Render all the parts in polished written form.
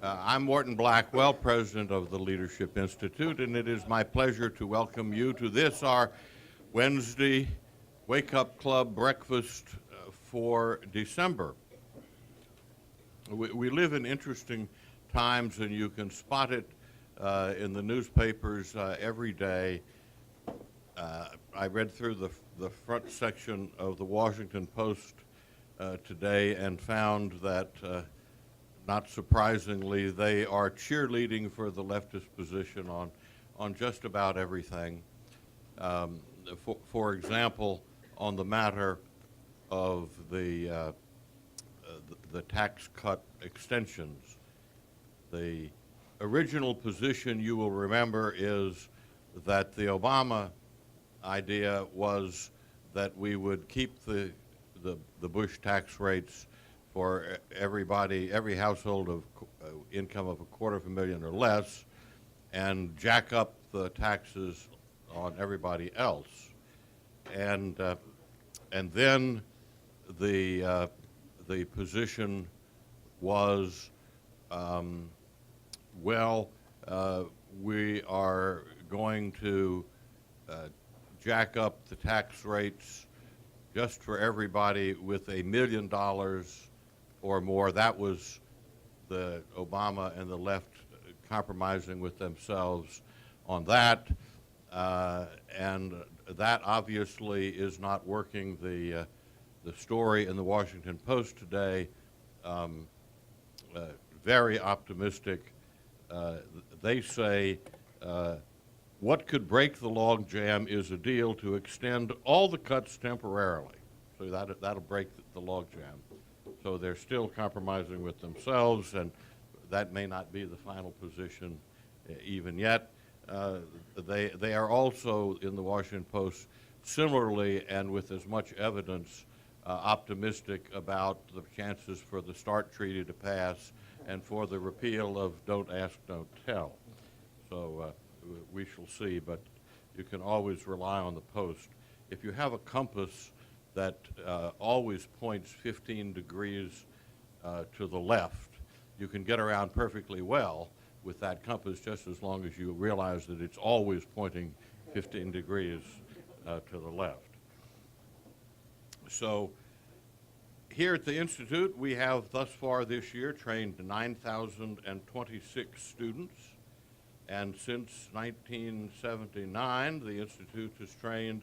I'm Morton Blackwell, president of the Leadership Institute, and it is my pleasure to welcome you to this, our Wednesday Wake Up Club breakfast for December. We live in interesting times, and you can spot it in the newspapers every day. I read through the front section of the Washington Post today and found that not surprisingly, they are cheerleading for the leftist position on just about everything. For example, on the matter of the tax cut extensions, the original position, you will remember, is that the Obama idea was that we would keep the Bush tax rates for everybody, every household of income of $250,000 or less, and jack up the taxes on everybody else. And then the position was, we are going to jack up the tax rates just for everybody with $1 million or more. That was the Obama and the left compromising with themselves on that, and that obviously is not working. The story in the Washington Post today, very optimistic. They say what could break the logjam is a deal to extend all the cuts temporarily. So that'll break the logjam. So they're still compromising with themselves, and that may not be the final position even yet. They are also, in the Washington Post, similarly and with as much evidence, optimistic about the chances for the START treaty to pass and for the repeal of Don't Ask, Don't Tell. So we shall see, but you can always rely on the Post. If you have a compass that always points 15 degrees to the left, you can get around perfectly well with that compass, just as long as you realize that it's always pointing 15 degrees to the left. So here at the Institute, we have thus far this year trained 9,026 students, and since 1979, the Institute has trained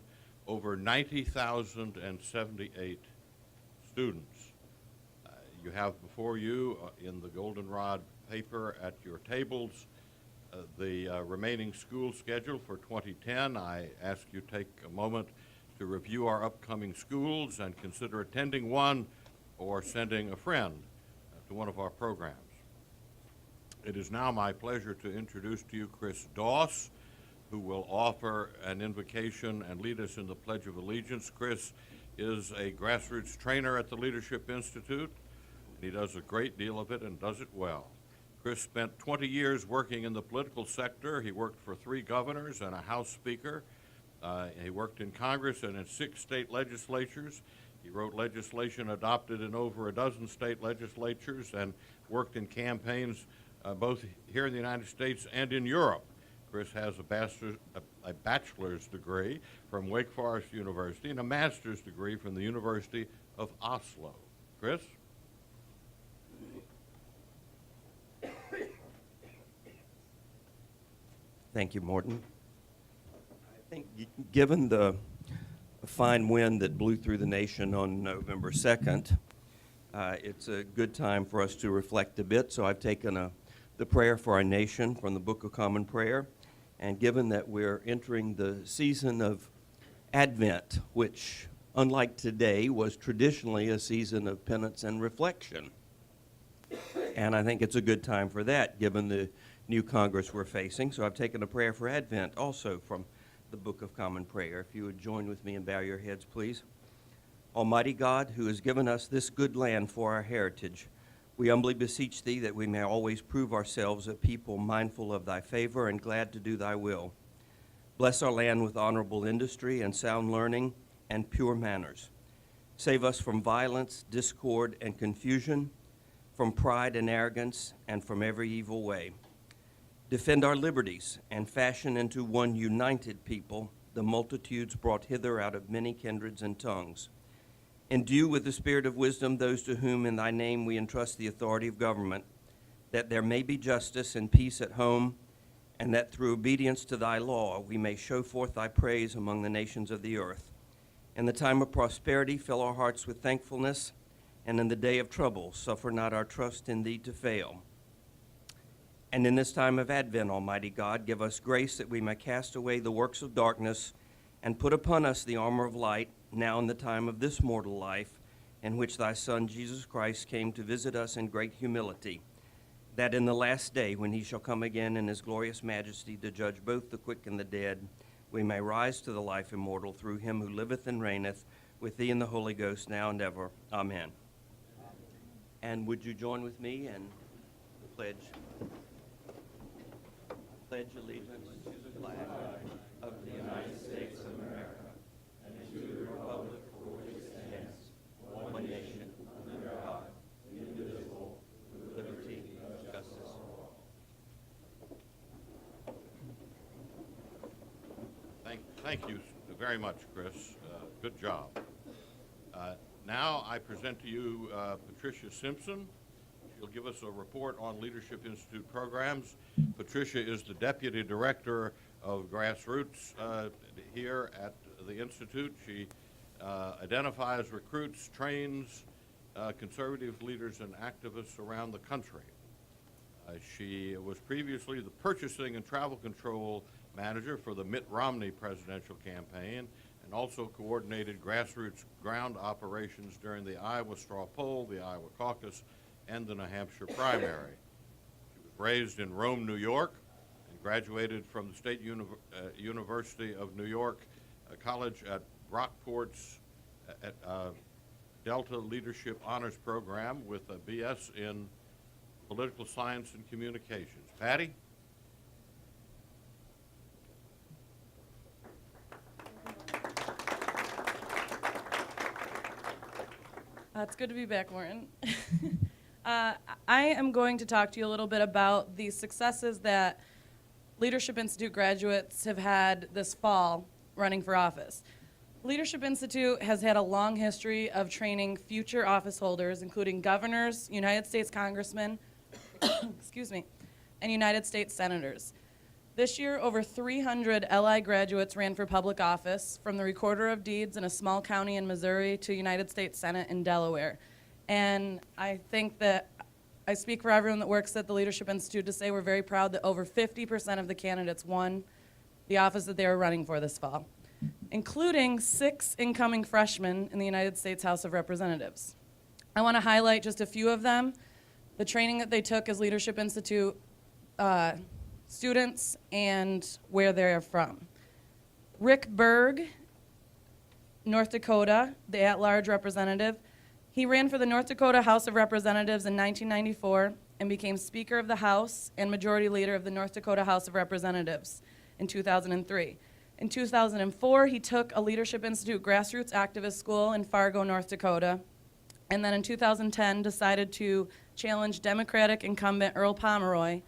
over 90,078 students. You have before you in the goldenrod paper at your tables the remaining school schedule for 2010. I ask you take a moment to review our upcoming schools and consider attending one or sending a friend to one of our programs. It is now my pleasure to introduce to you Chris Doss, who will offer an invocation and lead us in the Pledge of Allegiance. Chris is a grassroots trainer at the Leadership Institute, and he does a great deal of it and does it well. Chris spent 20 years working in the political sector. He worked for 3 governors and a House Speaker. He worked in Congress and in 6 state legislatures. He wrote legislation adopted in over a dozen state legislatures and worked in campaigns both here in the United States and in Europe. Chris has a bachelor's degree from Wake Forest University and a master's degree from the University of Oslo. Chris? Thank you, Morton. I think given the fine wind that blew through the nation on November 2nd, it's a good time for us to reflect a bit. So I've taken the prayer for our nation from the Book of Common Prayer. And given that we're entering the season of Advent, which, unlike today, was traditionally a season of penance and reflection. And I think it's a good time for that, given the new Congress we're facing. So I've taken a prayer for Advent also from the Book of Common Prayer. If you would join with me and bow your heads, please. Almighty God, who has given us this good land for our heritage, we humbly beseech thee that we may always prove ourselves a people mindful of thy favor and glad to do thy will. Bless our land with honorable industry and sound learning and pure manners. Save us from violence, discord, and confusion. from pride and arrogance, and from every evil way. Defend our liberties, and fashion into one united people the multitudes brought hither out of many kindreds and tongues. Endue with the spirit of wisdom those to whom in thy name we entrust the authority of government, that there may be justice and peace at home, and that through obedience to thy law we may show forth thy praise among the nations of the earth. In the time of prosperity fill our hearts with thankfulness, and in the day of trouble suffer not our trust in thee to fail. And in this time of Advent, Almighty God, give us grace that we may cast away the works of darkness and put upon us the armor of light, now in the time of this mortal life, in which thy Son Jesus Christ came to visit us in great humility, that in the last day, when he shall come again in his glorious majesty to judge both the quick and the dead, we may rise to the life immortal through him who liveth and reigneth with thee in the Holy Ghost, now and ever. Amen. And would you join with me in the pledge? Pledge allegiance to the flag of the United States of America and to the republic for which it stands, one nation, under God, indivisible, with liberty and justice for all. Thank you very much, Chris. Good job. Now I present to you Patricia Simpson. She'll give us a report on Leadership Institute programs. Patricia is the Deputy Director of Grassroots here at the Institute. She identifies, recruits, trains conservative leaders and activists around the country. She was previously the Purchasing and Travel Control Manager for the Mitt Romney presidential campaign, and also coordinated grassroots ground operations during the Iowa straw poll, the Iowa caucus, and the New Hampshire primary. She was raised in Rome, New York, and graduated from the State University of New York College at Brockport's Delta Leadership Honors Program with a BS in Political Science and Communications. Patty? It's good to be back, Morton. I am going to talk to you a little bit about the successes that Leadership Institute graduates have had this fall running for office. Leadership Institute has had a long history of training future office holders, including governors, United States congressmen, excuse me, and United States senators. This year, over 300 LI graduates ran for public office, from the Recorder of Deeds in a small county in Missouri to United States Senate in Delaware. And I think that I speak for everyone that works at the Leadership Institute to say we're very proud that over 50% of the candidates won the office that they were running for this fall, including 6 incoming freshmen in the United States House of Representatives. I want to highlight just a few of them, the training that they took as Leadership Institute students and where they're from. Rick Berg, North Dakota, the at-large representative. He ran for the North Dakota House of Representatives in 1994 and became Speaker of the House and Majority Leader of the North Dakota House of Representatives in 2003. In 2004, he took a Leadership Institute grassroots activist school in Fargo, North Dakota, and then in 2010 decided to challenge Democratic incumbent Earl Pomeroy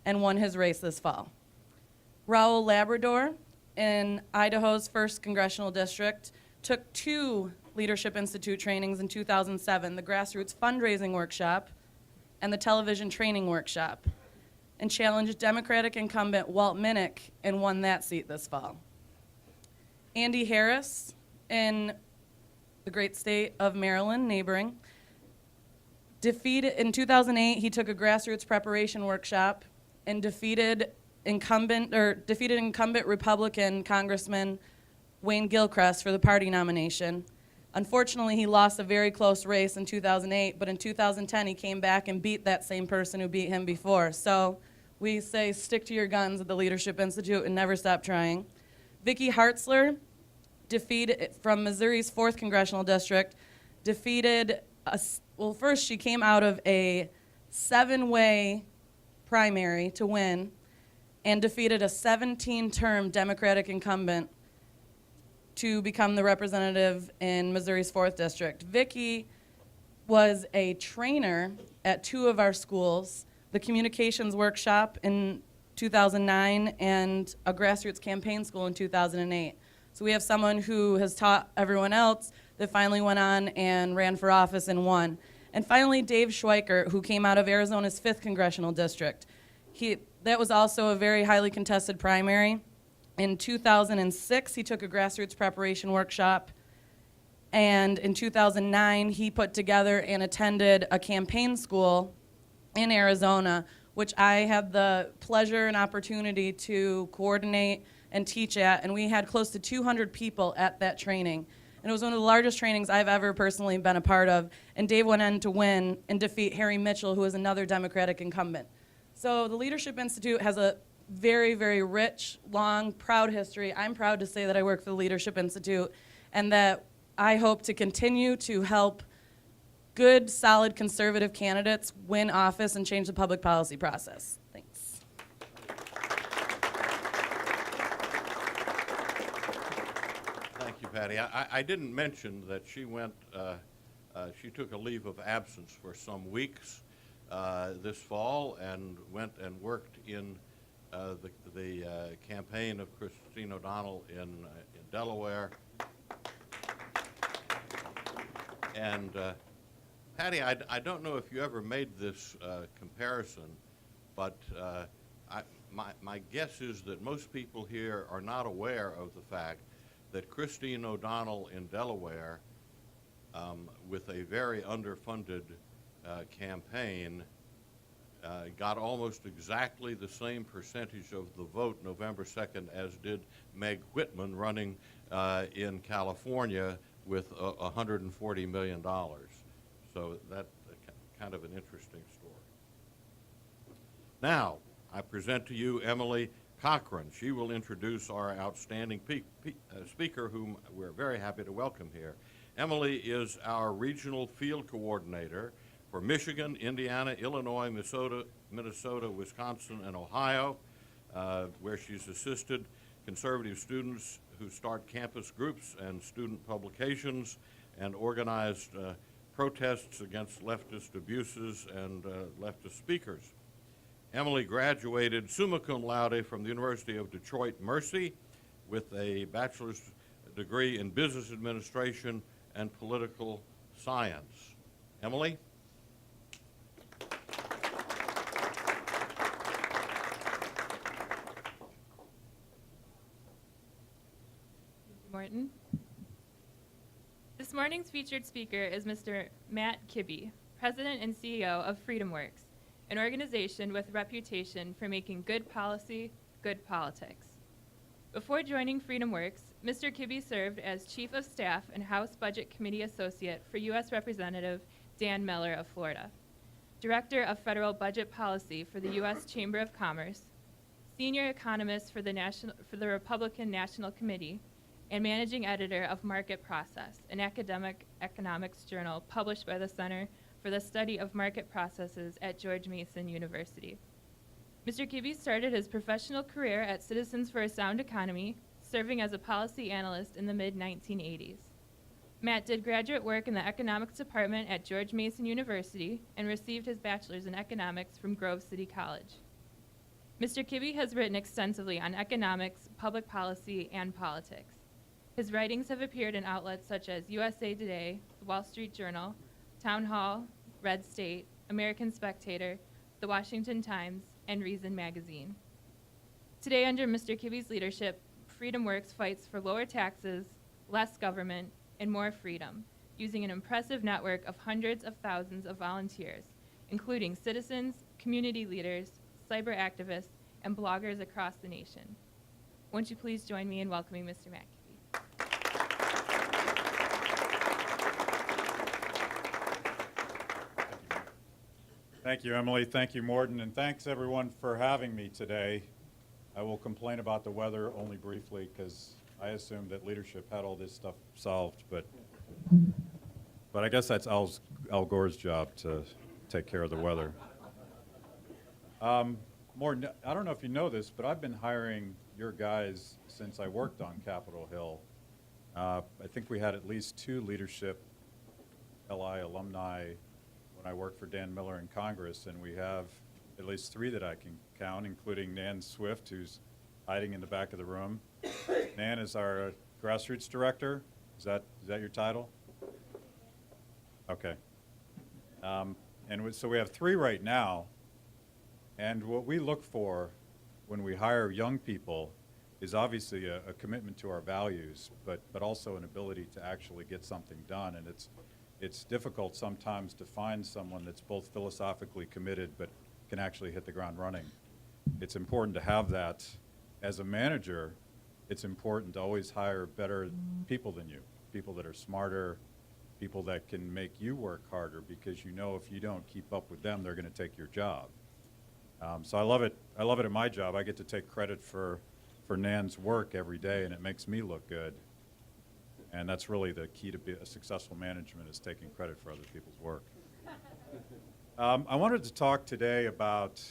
and won his race this fall. Raul Labrador, in Idaho's 1st Congressional District, took 2 Leadership Institute trainings in 2007, the Grassroots Fundraising Workshop and the Television Training Workshop, and challenged Democratic incumbent Walt Minnick and won that seat this fall. Andy Harris, in the great state of Maryland, neighboring, in 2008, he took a grassroots preparation workshop and defeated incumbent Republican Congressman Wayne Gilchrist for the party nomination. Unfortunately, he lost a very close race in 2008, but in 2010 he came back and beat that same person who beat him before. So we say stick to your guns at the Leadership Institute and never stop trying. Vicki Hartzler, from Missouri's 4th Congressional District, first she came out of a 7-way primary to win and defeated a 17-term Democratic incumbent to become the representative in Missouri's 4th District. Vicki was a trainer at 2 of our schools, the communications workshop in 2009 and a grassroots campaign school in 2008. So we have someone who has taught everyone else that finally went on and ran for office and won. And finally, Dave Schweiker, who came out of Arizona's 5th Congressional District. That was also a very highly contested primary. In 2006, he took a grassroots preparation workshop. And in 2009, he put together and attended a campaign school in Arizona, which I had the pleasure and opportunity to coordinate and teach at. And we had close to 200 people at that training. And it was one of the largest trainings I've ever personally been a part of. And Dave went on to win and defeat Harry Mitchell, who is another Democratic incumbent. So the Leadership Institute has a very, very rich, long, proud history. I'm proud to say that I work for the Leadership Institute and that I hope to continue to help good, solid, conservative candidates win office and change the public policy process. Thanks. Thank you, Patty. I didn't mention that she she took a leave of absence for some weeks this fall and went and worked in the campaign of Christine O'Donnell in Delaware. And Patty, I don't know if you ever made this comparison, but my guess is that most people here are not aware of the fact that Christine O'Donnell in Delaware, with a very underfunded campaign, got almost exactly the same percentage of the vote November 2nd as did Meg Whitman running in California with $140 million. So that's kind of an interesting story. Now, I present to you Emily Cochran. She will introduce our outstanding speaker, whom we're very happy to welcome here. Emily is our regional field coordinator for Michigan, Indiana, Illinois, Minnesota, Wisconsin, and Ohio, where she's assisted conservative students who start campus groups and student publications and organized protests against leftist abuses and leftist speakers. Emily graduated summa cum laude from the University of Detroit Mercy with a bachelor's degree in business administration and political science. Emily? Morton. This morning's featured speaker is Mr. Matt Kibbe, President and CEO of FreedomWorks, an organization with a reputation for making good policy, good politics. Before joining FreedomWorks, Mr. Kibbe served as Chief of Staff and House Budget Committee Associate for U.S. Representative Dan Miller of Florida, Director of Federal Budget Policy for the U.S. Chamber of Commerce, Senior Economist for the Republican National Committee, and Managing Editor of Market Process, an academic economics journal published by the Center for the Study of Market Processes at George Mason University. Mr. Kibbe started his professional career at Citizens for a Sound Economy, serving as a policy analyst in the mid-1980s. Matt did graduate work in the economics department at George Mason University and received his bachelor's in economics from Grove City College. Mr. Kibbe has written extensively on economics, public policy, and politics. His writings have appeared in outlets such as USA Today, The Wall Street Journal, Town Hall, Red State, American Spectator, The Washington Times, and Reason Magazine. Today, under Mr. Kibbe's leadership, FreedomWorks fights for lower taxes, less government, and more freedom, using an impressive network of hundreds of thousands of volunteers, including citizens, community leaders, cyber activists, and bloggers across the nation. Won't you please join me in welcoming Mr. Matt Kibbe? Thank you, Emily. Thank you, Morton. And thanks, everyone, for having me today. I will complain about the weather only briefly because I assumed that leadership had all this stuff solved. But I guess that's Al Gore's job to take care of the weather. Morton, I don't know if you know this, but I've been hiring your guys since I worked on Capitol Hill. I think we had at least 2 leadership LI alumni when I worked for Dan Miller in Congress, and we have at least 3 that I can count, including Nan Swift, who's hiding in the back of the room. Nan is our grassroots director. Is that your title? Okay. So we have 3 right now, and what we look for when we hire young people is obviously a commitment to our values, but also an ability to actually get something done. And it's difficult sometimes to find someone that's both philosophically committed but can actually hit the ground running. It's important to have that. As a manager, it's important to always hire better people than you, people that are smarter, people that can make you work harder, because you know if you don't keep up with them, they're going to take your job. So I love it. I love it at my job. I get to take credit for Nan's work every day, and it makes me look good. And that's really the key to be a successful management, is taking credit for other people's work. I wanted to talk today about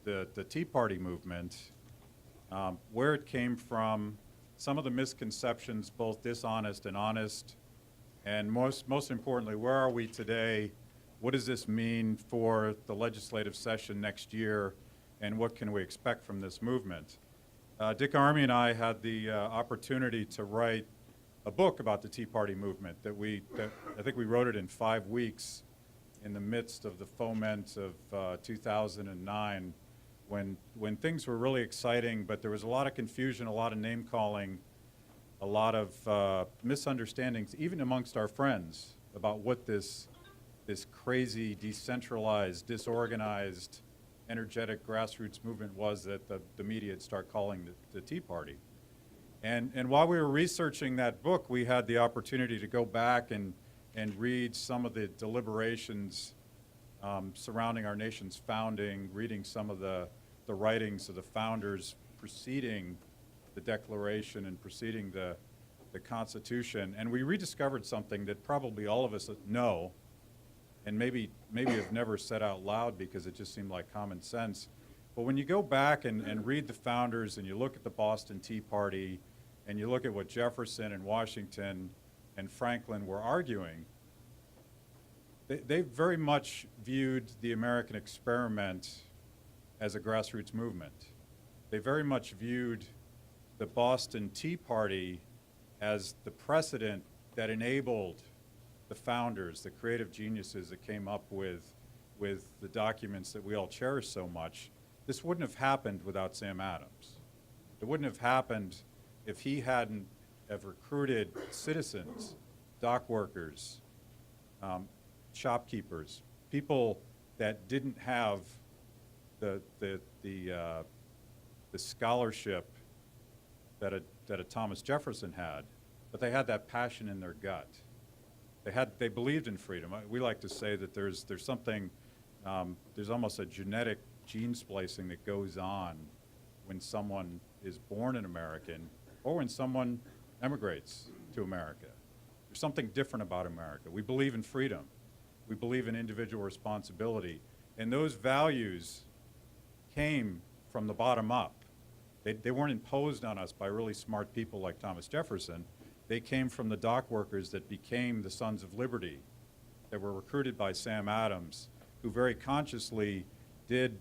the Tea Party movement, where it came from, some of the misconceptions, both dishonest and honest, and most importantly, where are we today? What does this mean for the legislative session next year, and what can we expect from this movement? Dick Armey and I had the opportunity to write a book about the Tea Party movement that I think we wrote it in 5 weeks in the midst of the foment of 2009, when things were really exciting, but there was a lot of confusion, a lot of name calling, a lot of misunderstandings, even amongst our friends, about what this crazy, decentralized, disorganized, energetic grassroots movement was that the media would start calling the Tea Party. And while we were researching that book, we had the opportunity to go back and read some of the deliberations surrounding our nation's founding, reading some of the writings of the founders preceding the Declaration and preceding the Constitution. And we rediscovered something that probably all of us know, and maybe have never said out loud because it just seemed like common sense. But when you go back and read the founders, and you look at the Boston Tea Party, and you look at what Jefferson and Washington and Franklin were arguing, they very much viewed the American experiment as a grassroots movement. They very much viewed the Boston Tea Party as the precedent that enabled the founders, the creative geniuses that came up with the documents that we all cherish so much. This wouldn't have happened without Sam Adams. It wouldn't have happened if he hadn't have recruited citizens, dock workers, shopkeepers, people that didn't have the scholarship that a Thomas Jefferson had, but they had that passion in their gut. They believed in freedom. We like to say that there's something, there's almost a genetic gene splicing that goes on when someone is born an American or when someone emigrates to America. There's something different about America. We believe in freedom. We believe in individual responsibility. And those values came from the bottom up. They weren't imposed on us by really smart people like Thomas Jefferson. They came from the dock workers that became the Sons of Liberty, that were recruited by Sam Adams, who very consciously did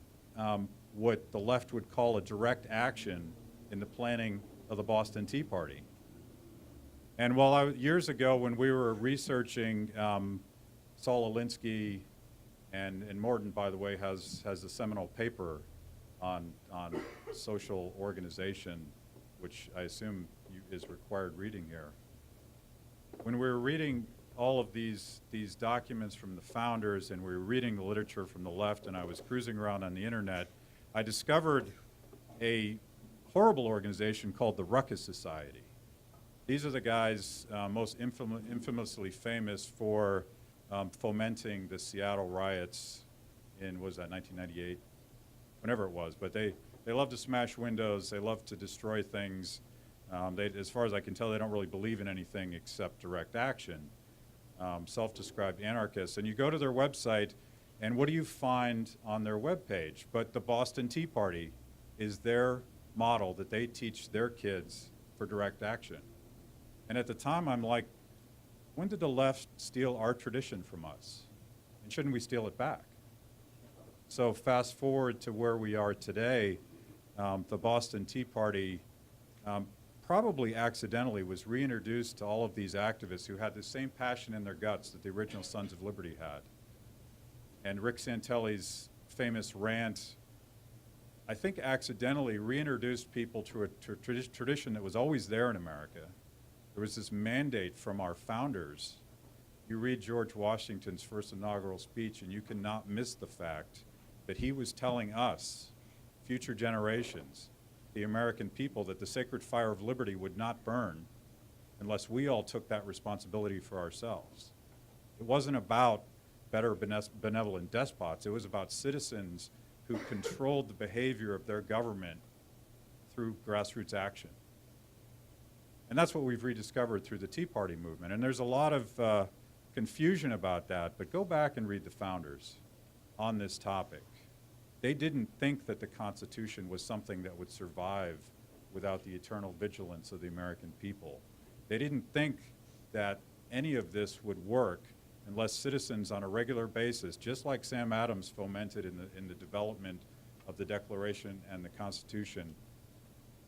what the left would call a direct action in the planning of the Boston Tea Party. And years ago when we were researching Saul Alinsky, and Morton, by the way, has a seminal paper on social organization, which I assume is required reading here. When we were reading all of these documents from the founders, and we were reading the literature from the left, and I was cruising around on the internet, I discovered a horrible organization called the Ruckus Society. These are the guys most infamously famous for fomenting the Seattle riots in, was that 1998? Whenever it was, but they love to smash windows, they love to destroy things. As far as I can tell, they don't really believe in anything except direct action. Self-described anarchists. And you go to their website, and what do you find on their webpage? But the Boston Tea Party is their model that they teach their kids for direct action. And at the time, I'm like, When did the left steal our tradition from us? And shouldn't we steal it back? So fast forward to where we are today, the Boston Tea Party probably accidentally was reintroduced to all of these activists who had the same passion in their guts that the original Sons of Liberty had. And Rick Santelli's famous rant, I think, accidentally reintroduced people to a tradition that was always there in America. There was this mandate from our founders. You read George Washington's first inaugural speech, and you cannot miss the fact that he was telling us, future generations, the American people, that the sacred fire of liberty would not burn unless we all took that responsibility for ourselves. It wasn't about better benevolent despots. It was about citizens who controlled the behavior of their government through grassroots action. And that's what we've rediscovered through the Tea Party movement. And there's a lot of confusion about that, but go back and read the founders on this topic. They didn't think that the Constitution was something that would survive without the eternal vigilance of the American people. They didn't think that any of this would work unless citizens on a regular basis, just like Sam Adams fomented in the development of the Declaration and the Constitution,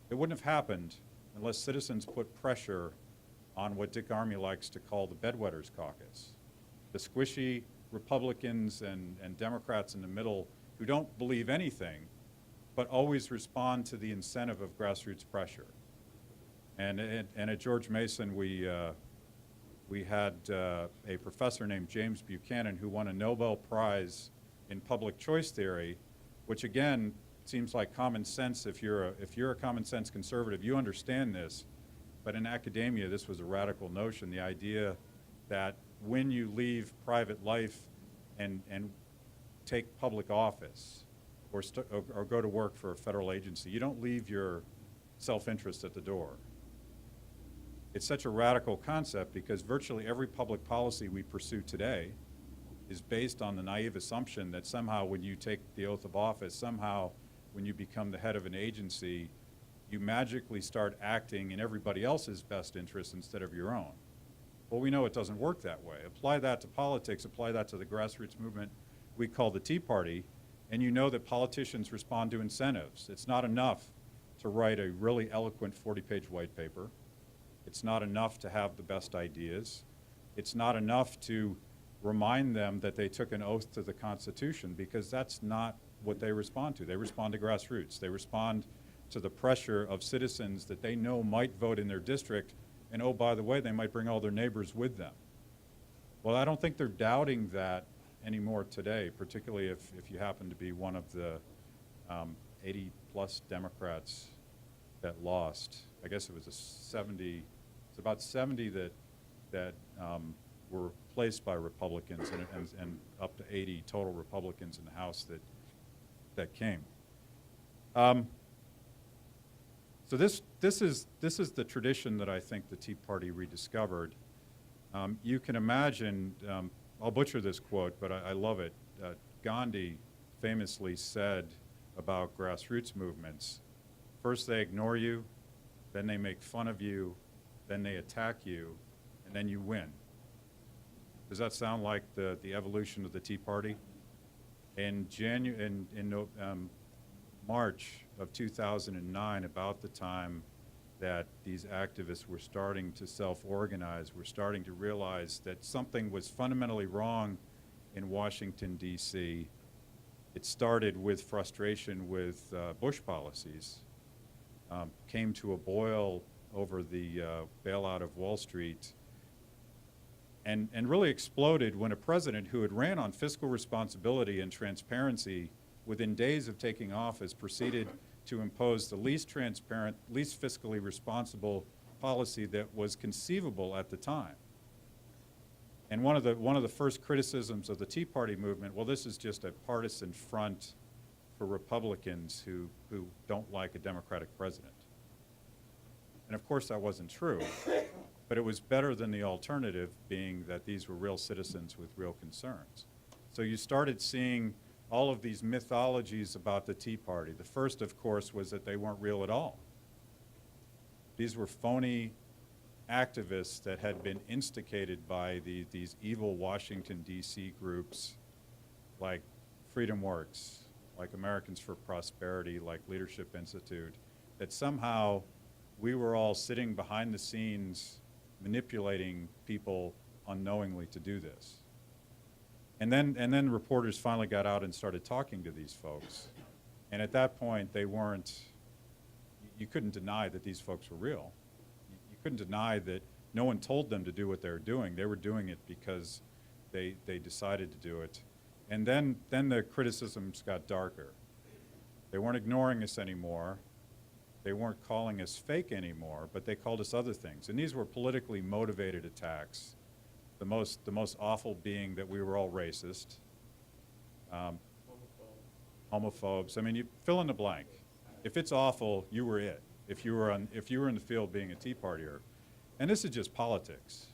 it wouldn't have happened unless citizens put pressure on what Dick Armey likes to call the bedwetters caucus, the squishy Republicans and Democrats in the middle who don't believe anything, but always respond to the incentive of grassroots pressure. And at George Mason, we had a professor named James Buchanan who won a Nobel Prize in public choice theory, which again seems like common sense. If you're a common sense conservative, you understand this. But in academia, this was a radical notion, the idea that when you leave private life and take public office or go to work for a federal agency, you don't leave your self-interest at the door. It's such a radical concept because virtually every public policy we pursue today is based on the naive assumption that somehow when you take the oath of office, somehow when you become the head of an agency, you magically start acting in everybody else's best interest instead of your own. Well, we know it doesn't work that way. Apply that to politics, apply that to the grassroots movement we call the Tea Party, and you know that politicians respond to incentives. It's not enough to write a really eloquent 40-page white paper. It's not enough to have the best ideas. It's not enough to remind them that they took an oath to the Constitution, because that's not what they respond to. They respond to grassroots. They respond to the pressure of citizens that they know might vote in their district, and oh, by the way, they might bring all their neighbors with them. Well, I don't think they're doubting that anymore today, particularly if you happen to be one of the 80-plus Democrats that lost. I guess it was it's about 70 that were replaced by Republicans, and up to 80 total Republicans in the House that came. So this is the tradition that I think the Tea Party rediscovered. You can imagine, I'll butcher this quote, but I love it. Gandhi famously said about grassroots movements, first they ignore you, then they make fun of you, then they attack you, and then you win. Does that sound like the evolution of the Tea Party? In March of 2009, about the time that these activists were starting to self-organize, were starting to realize that something was fundamentally wrong in Washington, D.C. It started with frustration with Bush policies, came to a boil over the bailout of Wall Street, and really exploded when a president who had ran on fiscal responsibility and transparency within days of taking office proceeded to impose the least transparent, least fiscally responsible policy that was conceivable at the time. And one of the first criticisms of the Tea Party movement, well, this is just a partisan front for Republicans who don't like a Democratic president. And of course that wasn't true, but it was better than the alternative, being that these were real citizens with real concerns. So you started seeing all of these mythologies about the Tea Party. The first, of course, was that they weren't real at all. These were phony activists that had been instigated by these evil Washington, D.C. groups like Freedom Works, like Americans for Prosperity, like Leadership Institute, that somehow we were all sitting behind the scenes manipulating people unknowingly to do this. And then reporters finally got out and started talking to these folks. And at that point, they weren't, you couldn't deny that these folks were real. You couldn't deny that no one told them to do what they were doing. They were doing it because they decided to do it. And then the criticisms got darker. They weren't ignoring us anymore. They weren't calling us fake anymore, but they called us other things. And these were politically motivated attacks. The most awful being that we were all racist, homophobes. I mean, you fill in the blank. If it's awful, you were it. If you were in the field being a Tea Partier, and this is just politics.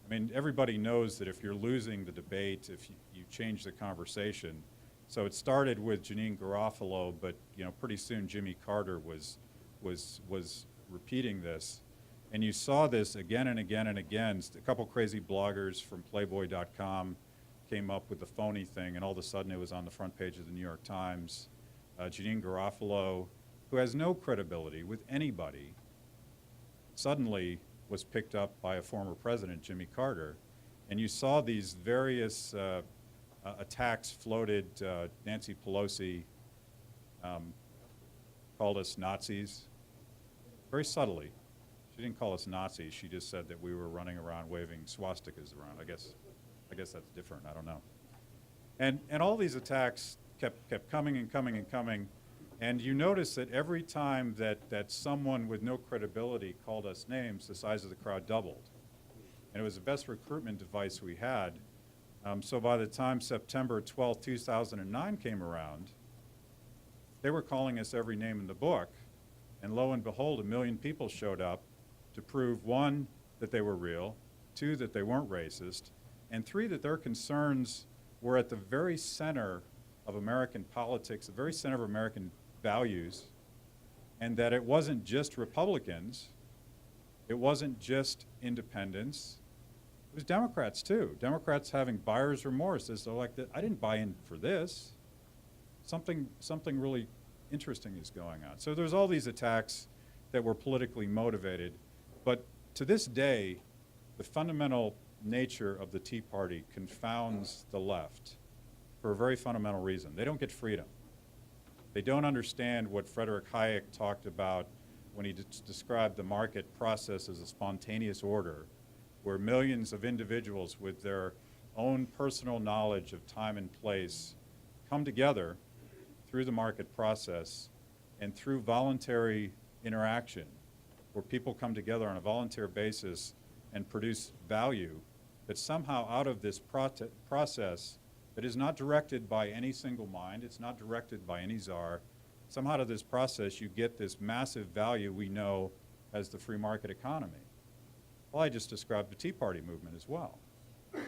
I mean, everybody knows that if you're losing the debate, if you change the conversation. So it started with Janine Garofalo, but pretty soon Jimmy Carter was repeating this. And you saw this again and again and again. A couple crazy bloggers from Playboy.com came up with the phony thing, and all of a sudden it was on the front page of the New York Times. Janine Garofalo, who has no credibility with anybody, suddenly was picked up by a former president, Jimmy Carter. And you saw these various attacks floated. Nancy Pelosi called us Nazis, very subtly. She didn't call us Nazis. She just said that we were running around waving swastikas around. I guess that's different. I don't know. And all these attacks kept coming and coming and coming. And you notice that every time that someone with no credibility called us names, the size of the crowd doubled. And it was the best recruitment device we had. So by the time September 12, 2009 came around, they were calling us every name in the book. And lo and behold, 1 million people showed up to prove, 1, that they were real, 2, that they weren't racist, and 3, that their concerns were at the very center of American politics, the very center of American values, and that it wasn't just Republicans, it wasn't just independents, it was Democrats too. Democrats having buyer's remorse as though like that, I didn't buy in for this. Something really interesting is going on. So there's all these attacks that were politically motivated, but to this day, the fundamental nature of the Tea Party confounds the left for a very fundamental reason. They don't get freedom. They don't understand what Frederick Hayek talked about when he described the market process as a spontaneous order, where millions of individuals with their own personal knowledge of time and place come together through the market process and through voluntary interaction, where people come together on a volunteer basis and produce value that somehow out of this process that is not directed by any single mind, it's not directed by any czar, somehow out of this process you get this massive value we know as the free market economy. Well, I just described the Tea Party movement as well.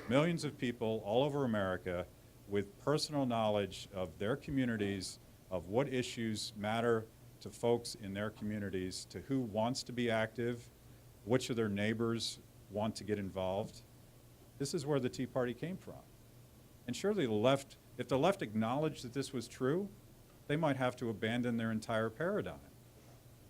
Millions of people all over America with personal knowledge of their communities, of what issues matter to folks in their communities, to who wants to be active, which of their neighbors want to get involved. This is where the Tea Party came from. And surely the left, if the left acknowledged that this was true, they might have to abandon their entire paradigm.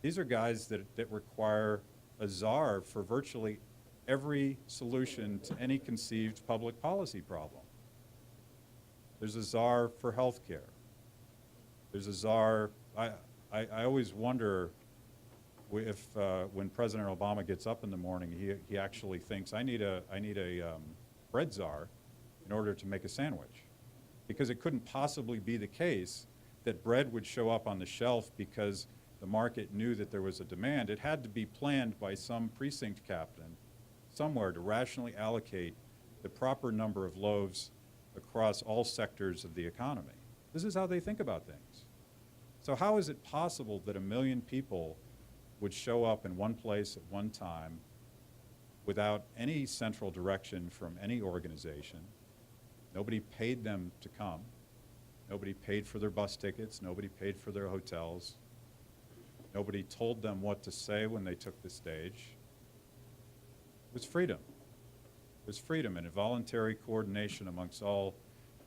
These are guys that require a czar for virtually every solution to any conceived public policy problem. There's a czar for health care. There's a czar, I always wonder if when President Obama gets up in the morning, he actually thinks, I need a bread czar in order to make a sandwich. Because it couldn't possibly be the case that bread would show up on the shelf because the market knew that there was a demand. It had to be planned by some precinct captain somewhere to rationally allocate the proper number of loaves across all sectors of the economy. This is how they think about things. So how is it possible that 1 million people would show up in one place at one time without any central direction from any organization? Nobody paid them to come. Nobody paid for their bus tickets. Nobody paid for their hotels. Nobody told them what to say when they took the stage. was freedom. It was freedom and a voluntary coordination amongst all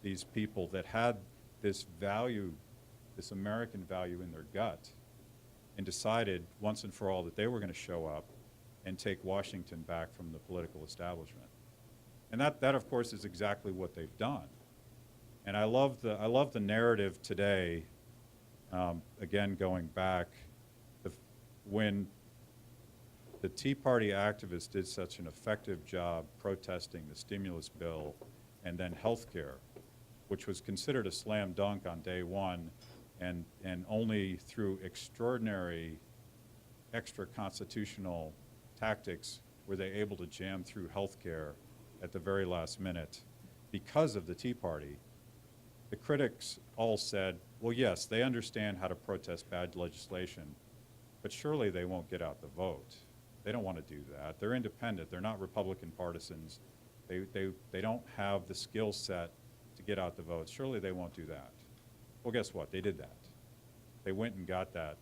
these people that had this value, this American value in their gut, and decided once and for all that they were going to show up and take Washington back from the political establishment. And that of course, is exactly what they've done. And I love the narrative today, again, going back, when the Tea Party activists did such an effective job protesting the stimulus bill and then health care, which was considered a slam dunk on day one, and only through extraordinary extra-constitutional tactics were they able to jam through health care at the very last minute because of the Tea Party. The critics all said, well, yes, they understand how to protest bad legislation, but surely they won't get out the vote. They don't want to do that. They're independent. They're not Republican partisans. They don't have the skill set to get out the vote. Surely they won't do that. Well, guess what? They did that. They went and got that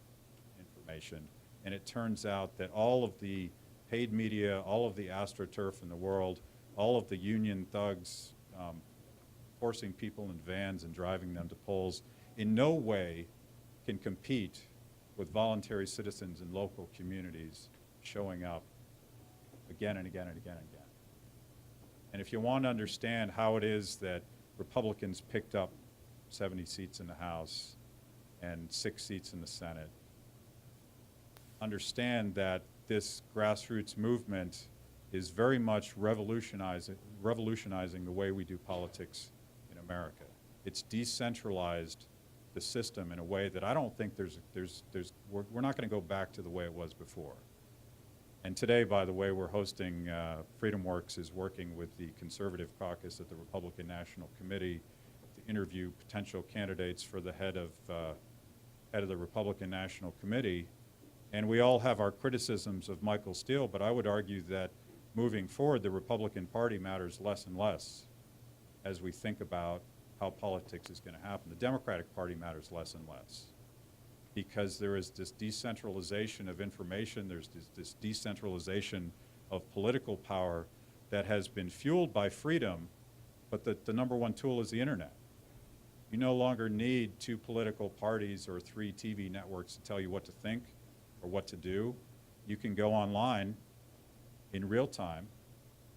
information, and it turns out that all of the paid media, all of the AstroTurf in the world, all of the union thugs forcing people in vans and driving them to polls, in no way can compete with voluntary citizens in local communities showing up again and again and again and again. And if you want to understand how it is that Republicans picked up 70 seats in the House and 6 seats in the Senate, understand that this grassroots movement is very much revolutionizing the way we do politics in America. It's decentralized the system in a way that I don't think we're not going to go back to the way it was before. And today, by the way, we're hosting, FreedomWorks is working with the Conservative Caucus at the Republican National Committee to interview potential candidates for the head of the Republican National Committee. And we all have our criticisms of Michael Steele, but I would argue that moving forward, the Republican Party matters less and less as we think about how politics is going to happen. The Democratic Party matters less and less because there is this decentralization of information, there's this decentralization of political power that has been fueled by freedom, but the number one tool is the internet. You no longer need 2 political parties or 3 TV networks to tell you what to think or what to do. You can go online in real time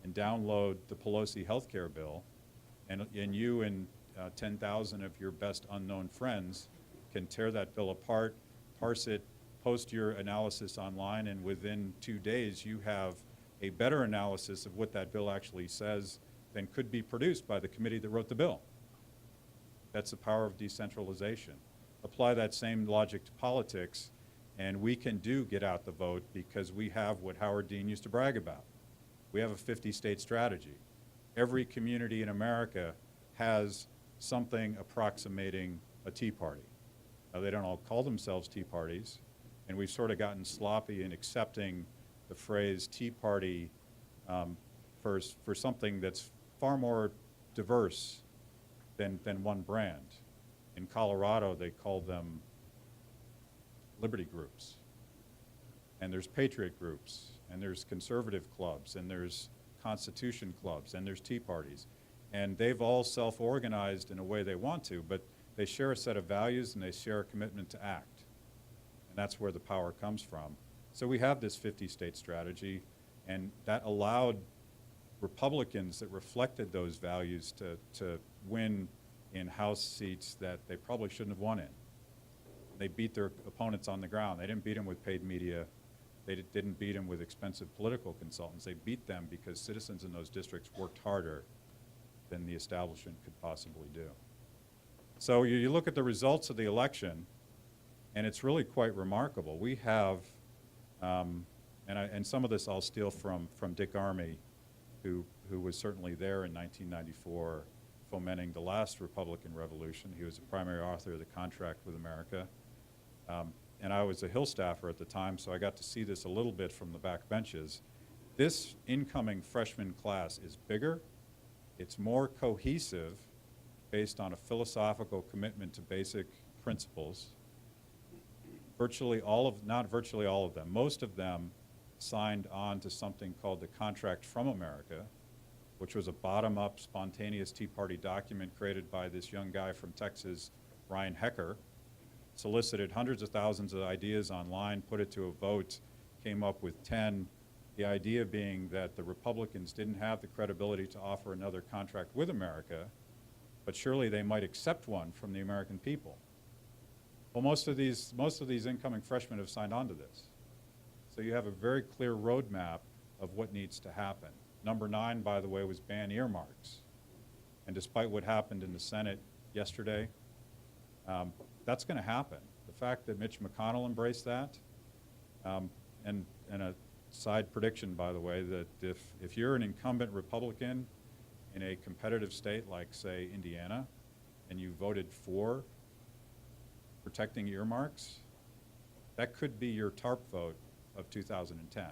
and download the Pelosi health care bill, and you and 10,000 of your best unknown friends can tear that bill apart, parse it, post your analysis online, and within 2 days you have a better analysis of what that bill actually says than could be produced by the committee that wrote the bill. That's the power of decentralization. Apply that same logic to politics, and we can get out the vote because we have what Howard Dean used to brag about. We have a 50-state strategy. Every community in America has something approximating a Tea Party. Now, they don't all call themselves Tea Parties, and we've sort of gotten sloppy in accepting the phrase Tea Party for something that's far more diverse than one brand. In Colorado, they call them liberty groups, and there's patriot groups, and there's conservative clubs, and there's Constitution clubs, and there's Tea Parties. And they've all self-organized in a way they want to, but they share a set of values and they share a commitment to act. And that's where the power comes from. So we have this 50-state strategy, and that allowed Republicans that reflected those values to win in House seats that they probably shouldn't have won in. They beat their opponents on the ground. They didn't beat them with paid media. They didn't beat them with expensive political consultants. They beat them because citizens in those districts worked harder than the establishment could possibly do. So you look at the results of the election, and it's really quite remarkable. We have, and some of this I'll steal from Dick Armey, who was certainly there in 1994 fomenting the last Republican Revolution. He was the primary author of the Contract with America. And I was a Hill staffer at the time, so I got to see this a little bit from the back benches. This incoming freshman class is bigger, it's more cohesive, based on a philosophical commitment to basic principles. Not virtually all of them, most of them signed on to something called the Contract from America, which was a bottom-up, spontaneous Tea Party document created by this young guy from Texas, Ryan Hecker, solicited hundreds of thousands of ideas online, put it to a vote, came up with 10. The idea being that the Republicans didn't have the credibility to offer another contract with America, but surely they might accept one from the American people. Well, most of these incoming freshmen have signed on to this. So you have a very clear roadmap of what needs to happen. Number 9, by the way, was ban earmarks. And despite what happened in the Senate yesterday, that's going to happen. The fact that Mitch McConnell embraced that, and a side prediction, by the way, that if you're an incumbent Republican in a competitive state like, say, Indiana, and you voted for protecting earmarks, that could be your TARP vote of 2010.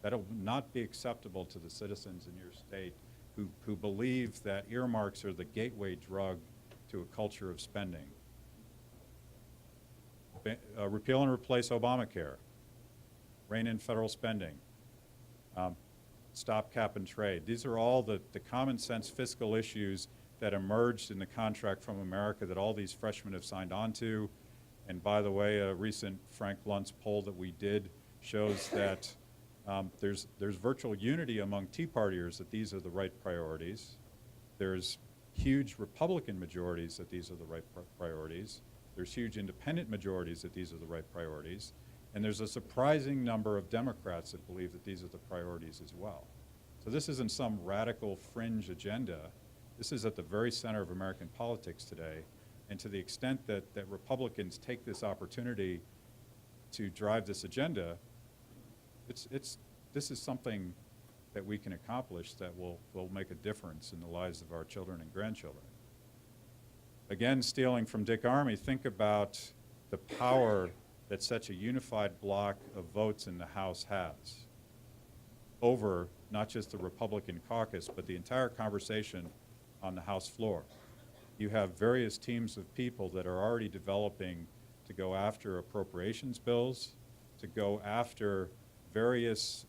That'll not be acceptable to the citizens in your state who believe that earmarks are the gateway drug to a culture of spending. Repeal and replace Obamacare, rein in federal spending, stop cap and trade. These are all the common sense fiscal issues that emerged in the Contract from America that all these freshmen have signed on to. And by the way, a recent Frank Luntz poll that we did shows that there's virtual unity among Tea Partiers that these are the right priorities. There's huge Republican majorities that these are the right priorities. There's huge independent majorities that these are the right priorities. And there's a surprising number of Democrats that believe that these are the priorities as well. So this isn't some radical fringe agenda. This is at the very center of American politics today. And to the extent that Republicans take this opportunity to drive this agenda, this is something that we can accomplish that will make a difference in the lives of our children and grandchildren. Again, stealing from Dick Armey, think about the power that such a unified bloc of votes in the House has over not just the Republican caucus, but the entire conversation on the House floor. You have various teams of people that are already developing to go after appropriations bills, to go after various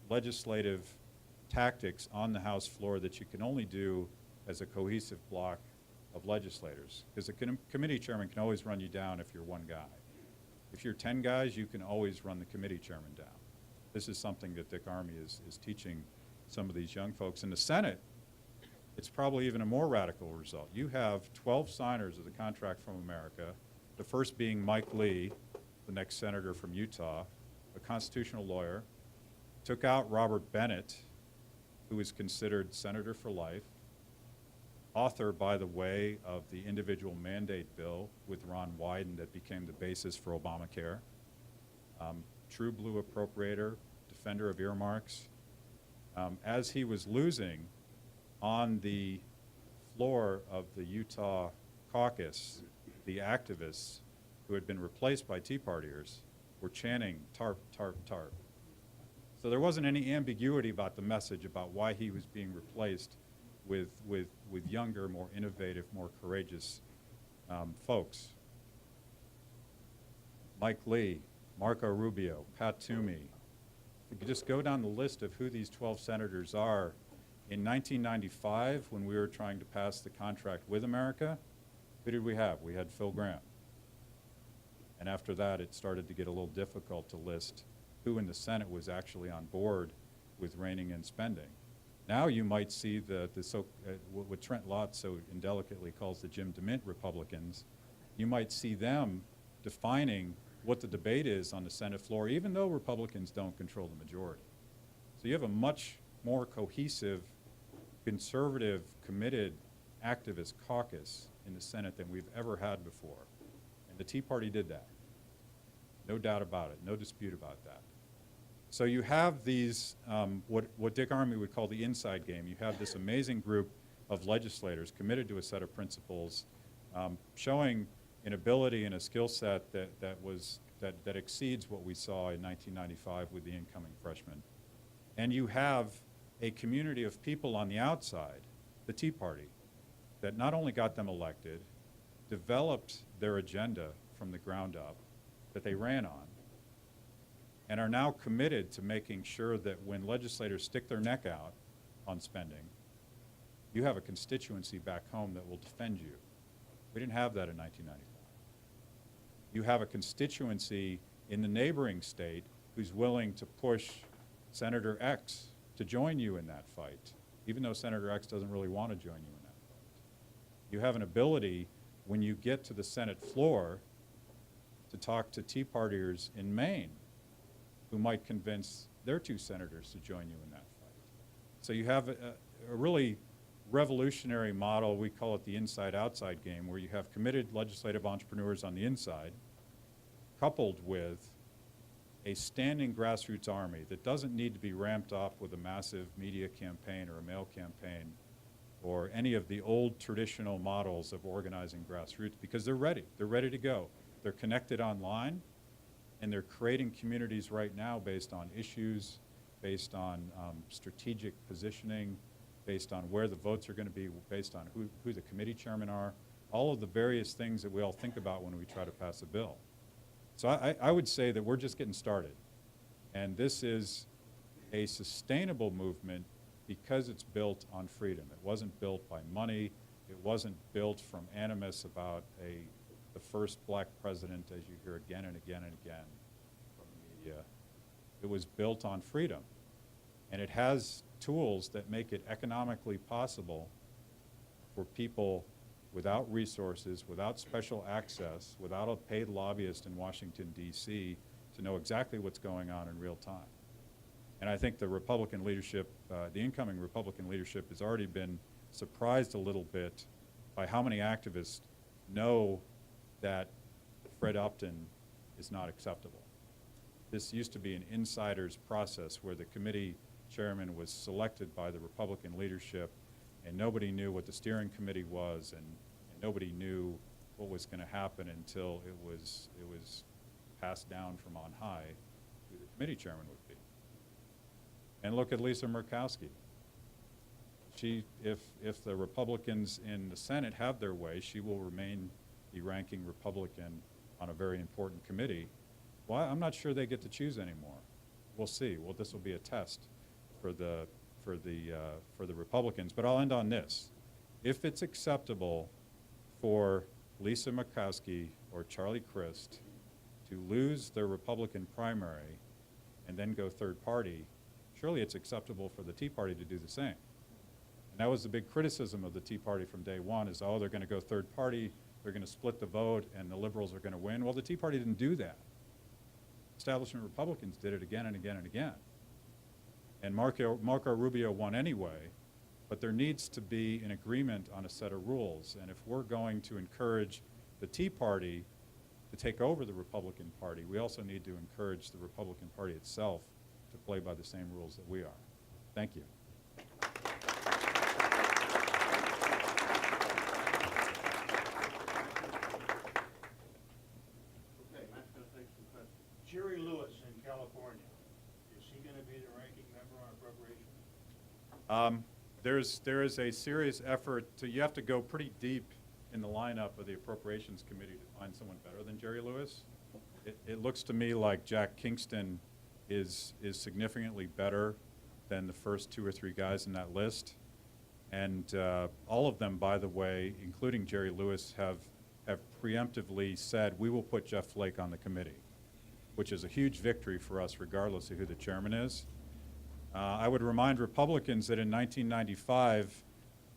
legislative tactics on the House floor that you can only do as a cohesive bloc of legislators. Because a committee chairman can always run you down if you're one guy. If you're 10 guys, you can always run the committee chairman down. This is something that Dick Armey is teaching some of these young folks. In the Senate, it's probably even a more radical result. You have 12 signers of the Contract from America, the first being Mike Lee, the next senator from Utah, a constitutional lawyer, took out Robert Bennett, who is considered senator for life, author, by the way, of the individual mandate bill with Ron Wyden that became the basis for Obamacare, true blue appropriator, defender of earmarks. As he was losing on the floor of the Utah caucus, the activists who had been replaced by Tea Partiers were chanting TARP, TARP, TARP. So there wasn't any ambiguity about the message about why he was being replaced with younger, more innovative, more courageous folks. Mike Lee, Marco Rubio, Pat Toomey. You could just go down the list of who these 12 senators are. In 1995, when we were trying to pass the Contract with America, who did we have? We had Phil Gramm. And after that, it started to get a little difficult to list who in the Senate was actually on board with reining in spending. Now you might see what Trent Lott so indelicately calls the Jim DeMint Republicans. You might see them defining what the debate is on the Senate floor, even though Republicans don't control the majority. So you have a much more cohesive, conservative, committed, activist caucus in the Senate than we've ever had before. And the Tea Party did that. No doubt about it, no dispute about that. So you have these, what Dick Armey would call the inside game. You have this amazing group of legislators committed to a set of principles, showing an ability and a skill set that exceeds what we saw in 1995 with the incoming freshmen. And you have a community of people on the outside, the Tea Party, that not only got them elected, developed their agenda from the ground up, that they ran on, and are now committed to making sure that when legislators stick their neck out on spending, you have a constituency back home that will defend you. We didn't have that in 1995. You have a constituency in the neighboring state who's willing to push Senator X to join you in that fight, even though Senator X doesn't really want to join you in that fight. You have an ability, when you get to the Senate floor, to talk to Tea Partiers in Maine who might convince their 2 senators to join you in that fight. So you have a really revolutionary model, we call it the inside-outside game, where you have committed legislative entrepreneurs on the inside, coupled with a standing grassroots army that doesn't need to be ramped up with a massive media campaign or a mail campaign or any of the old traditional models of organizing grassroots, because they're ready. They're ready to go. They're connected online, and they're creating communities right now based on issues, based on strategic positioning, based on where the votes are going to be, based on who the committee chairmen are, all of the various things that we all think about when we try to pass a bill. So I would say that we're just getting started. And this is a sustainable movement because it's built on freedom. It wasn't built by money. It wasn't built from animus about the first black president, as you hear again and again and again from the media. It was built on freedom. And it has tools that make it economically possible for people without resources, without special access, without a paid lobbyist in Washington, D.C., to know exactly what's going on in real time. And I think the Republican leadership, the incoming Republican leadership, has already been surprised a little bit by how many activists know that Fred Upton is not acceptable. This used to be an insider's process where the committee chairman was selected by the Republican leadership, and nobody knew what the steering committee was, and nobody knew what was going to happen until it was passed down from on high who the committee chairman would be. And look at Lisa Murkowski. If the Republicans in the Senate have their way, she will remain the ranking Republican on a very important committee. Well, I'm not sure they get to choose anymore. We'll see. Well, this will be a test for the Republicans. But I'll end on this: if it's acceptable for Lisa Murkowski or Charlie Crist to lose their Republican primary and then go third party, surely it's acceptable for the Tea Party to do the same. And that was the big criticism of the Tea Party from day one, is, oh, they're going to go third party, they're going to split the vote, and the liberals are going to win. Well, the Tea Party didn't do that. Establishment Republicans did it again and again and again. And Marco Rubio won anyway, but there needs to be an agreement on a set of rules. And if we're going to encourage the Tea Party to take over the Republican Party, we also need to encourage the Republican Party itself to play by the same rules that we are. Thank you. Okay, Matt's going to take some questions. Jerry Lewis in California, is he going to be the ranking member on appropriations? There is a serious effort you have to go pretty deep in the lineup of the Appropriations Committee to find someone better than Jerry Lewis. It looks to me like Jack Kingston is significantly better than the first 2 or 3 guys in that list. And all of them, by the way, including Jerry Lewis, have preemptively said, we will put Jeff Flake on the committee, which is a huge victory for us regardless of who the chairman is. I would remind Republicans that in 1995,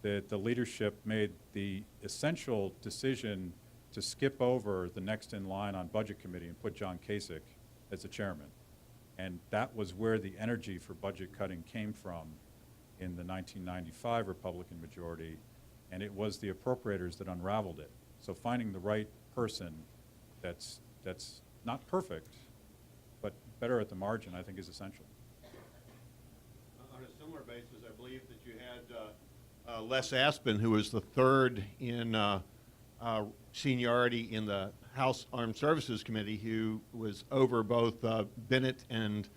that the leadership made the essential decision to skip over the next in line on Budget Committee and put John Kasich as the chairman. And that was where the energy for budget cutting came from in the 1995 Republican majority, and it was the appropriators that unraveled it. So finding the right person that's not perfect, but better at the margin, I think is essential. On a similar basis, I believe that you had Les Aspin, who was the third in seniority in the House Armed Services Committee, who was over both Bennett and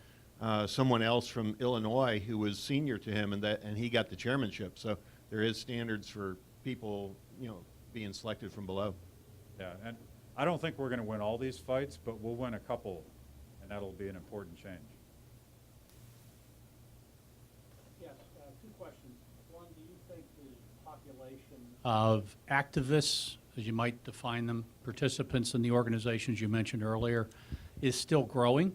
someone else from Illinois who was senior to him, and he got the chairmanship. So there is standards for people, being selected from below. Yeah, and I don't think we're going to win all these fights, but we'll win a couple. and that'll be an important change. Yes, two questions. One, do you think the population Of activists, as you might define them, participants in the organizations you mentioned earlier, is still growing?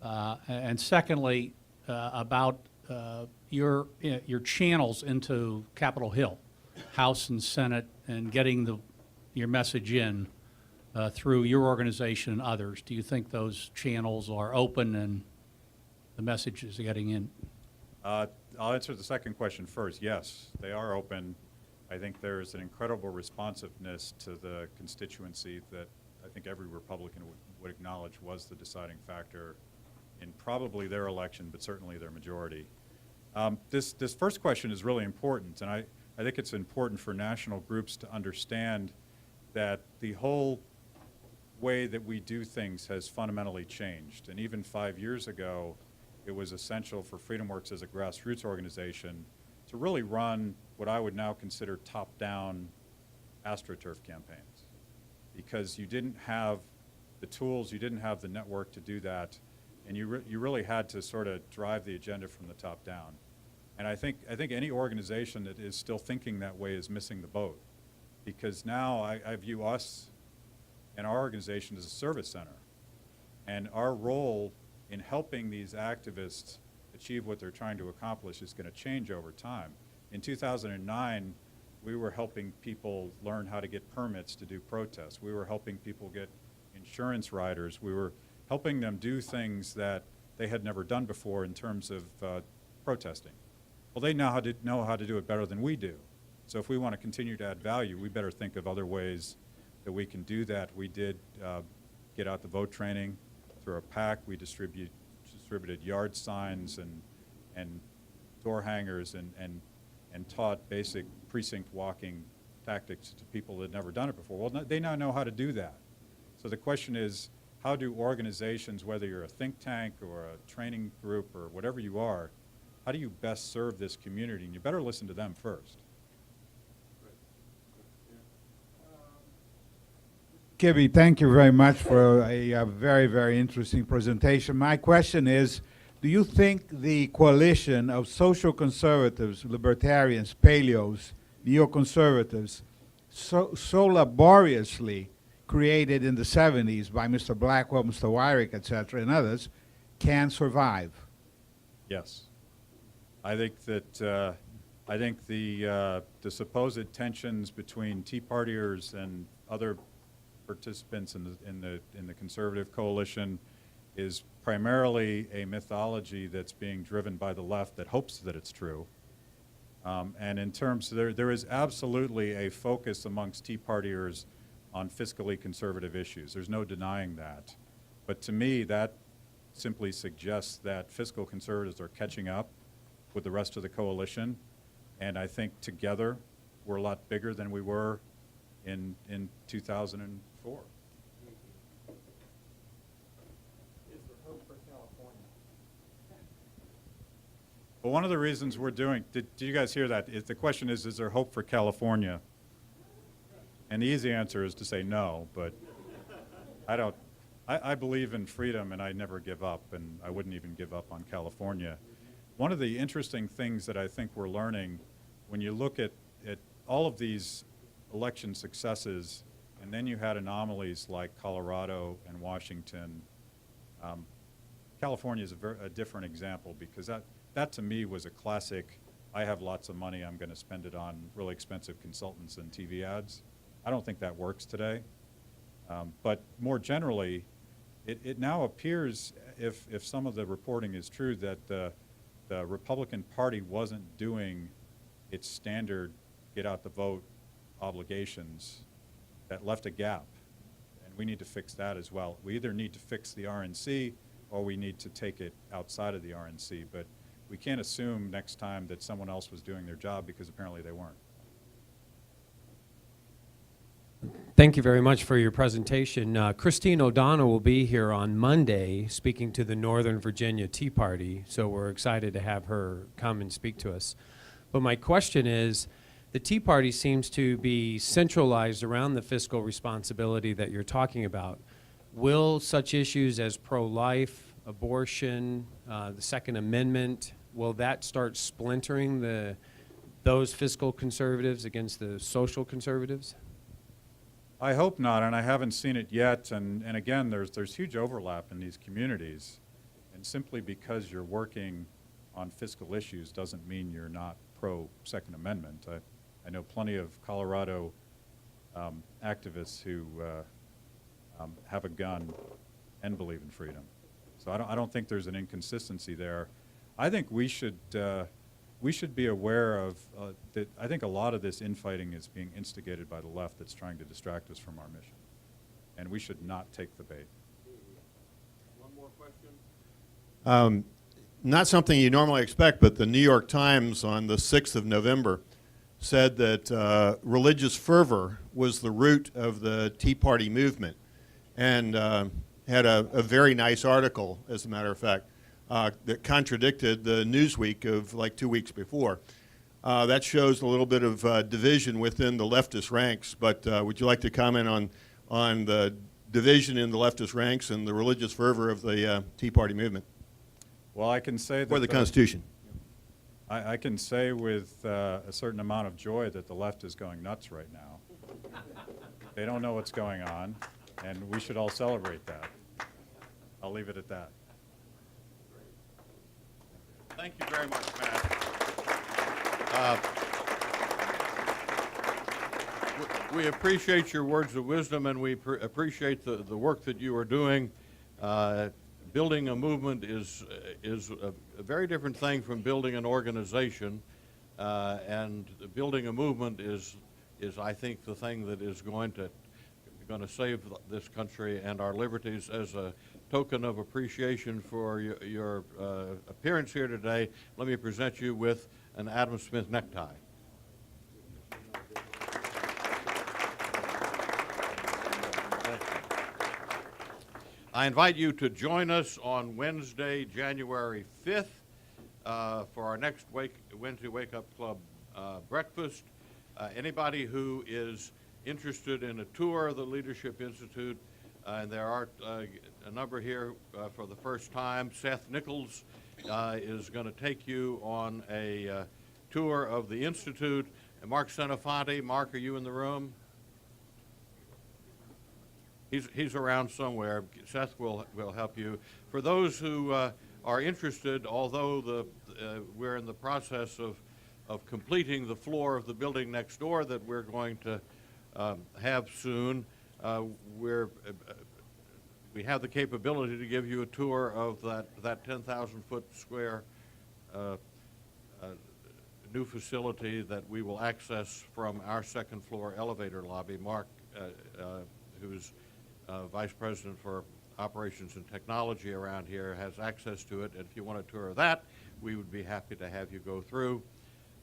And secondly, about your channels into Capitol Hill, House and Senate, and getting your message in through your organization and others. Do you think those channels are open and the message is getting in? I'll answer the second question first. Yes, they are open. I think there is an incredible responsiveness to the constituency that I think every Republican would acknowledge was the deciding factor in probably their election, but certainly their majority. This first question is really important, and I think it's important for national groups to understand that the whole way that we do things has fundamentally changed. And even 5 years ago, it was essential for FreedomWorks as a grassroots organization to really run what I would now consider top-down AstroTurf campaigns, because you didn't have the tools, you didn't have the network to do that, and you really had to sort of drive the agenda from the top down. And I think any organization that is still thinking that way is missing the boat, because now I view us and our organization as a service center, and our role in helping these activists achieve what they're trying to accomplish is going to change over time. In 2009, we were helping people learn how to get permits to do protests. We were helping people get insurance riders. We were helping them do things that they had never done before in terms of protesting. Well, they know how to do it better than we do. So if we want to continue to add value, we better think of other ways that we can do that. We did get out the vote training through our PAC. We distributed yard signs and door hangers and taught basic precinct walking tactics to people that had never done it before. Well, they now know how to do that. So the question is, how do organizations, whether you're a think tank or a training group or whatever you are, how do you best serve this community? And you better listen to them first. Kibbe, thank you very much for a very, very interesting presentation. My question is, do you think the coalition of social conservatives, libertarians, paleos, neoconservatives, so laboriously created in the 70s by Mr. Blackwell, Mr. Wyrick, etc., and others, can survive? Yes. I think that the supposed tensions between Tea Partiers and other participants in the conservative coalition is primarily a mythology that's being driven by the left that hopes that it's true. And in terms, there is absolutely a focus amongst Tea Partiers on fiscally conservative issues. There's no denying that. But to me, that simply suggests that fiscal conservatives are catching up with the rest of the coalition. And I think together, we're a lot bigger than we were in 2004. is there hope for California? Well, one of the reasons we're doing, did you guys hear that? The question is there hope for California? And the easy answer is to say no, but I believe in freedom and I never give up, and I wouldn't even give up on California. One of the interesting things that I think we're learning when you look at all of these election successes, and then you had anomalies like Colorado and Washington, California is a different example, because that to me was a classic, I have lots of money, I'm going to spend it on really expensive consultants and TV ads. I don't think that works today. But more generally, it now appears, if some of the reporting is true, that the Republican Party wasn't doing its standard get out the vote obligations, that left a gap. And we need to fix that as well. We either need to fix the RNC or we need to take it outside of the RNC. But we can't assume next time that someone else was doing their job, because apparently they weren't. Thank you very much for your presentation. Christine O'Donnell will be here on Monday speaking to the Northern Virginia Tea Party, so we're excited to have her come and speak to us. But my question is, the Tea Party seems to be centralized around the fiscal responsibility that you're talking about. will such issues as pro-life, abortion, the Second Amendment, will that start splintering those fiscal conservatives against the social conservatives? I hope not, and I haven't seen it yet. And again, there's huge overlap in these communities. And simply because you're working on fiscal issues doesn't mean you're not pro-Second Amendment. I know plenty of Colorado activists who have a gun and believe in freedom. So I don't think there's an inconsistency there. I think we should be aware of that. I think a lot of this infighting is being instigated by the left that's trying to distract us from our mission. And we should not take the bait. One more question? Not something you normally expect, but the New York Times on the 6th of November said that religious fervor was the root of the Tea Party movement, and had a very nice article, as a matter of fact, that contradicted the Newsweek of like 2 weeks before. That shows a little bit of division within the leftist ranks, but would you like to comment on the division in the leftist ranks and the religious fervor of the Tea Party movement? Well, I can say that Or the Constitution? I can say with a certain amount of joy that the left is going nuts right now. They don't know what's going on, and we should all celebrate that. I'll leave it at that. Thank you very much, Matt. We appreciate your words of wisdom, and we appreciate the work that you are doing. Building a movement is a very different thing from building an organization, and building a movement is I think the thing that is going to save this country and our liberties. As a token of appreciation for your appearance here today, let me present you with an Adam Smith necktie. I invite you to join us on Wednesday, January 5th, for our next Wednesday Wake Up Club breakfast. Anybody who is interested in a tour of the Leadership Institute, and there are a number here for the first time. Seth Nichols is going to take you on a tour of the Institute. And Mark Senafanti, Mark, are you in the room? He's around somewhere. Seth will help you. For those who are interested, although we're in the process of completing the floor of the building next door that we're going to have soon, we have the capability to give you a tour of that 10,000-foot square new facility that we will access from our second floor elevator lobby. Mark, who's Vice President for Operations and Technology around here, has access to it. And if you want a tour of that, we would be happy to have you go through.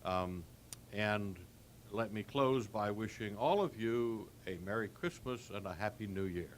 And let me close by wishing all of you a Merry Christmas and a Happy New Year.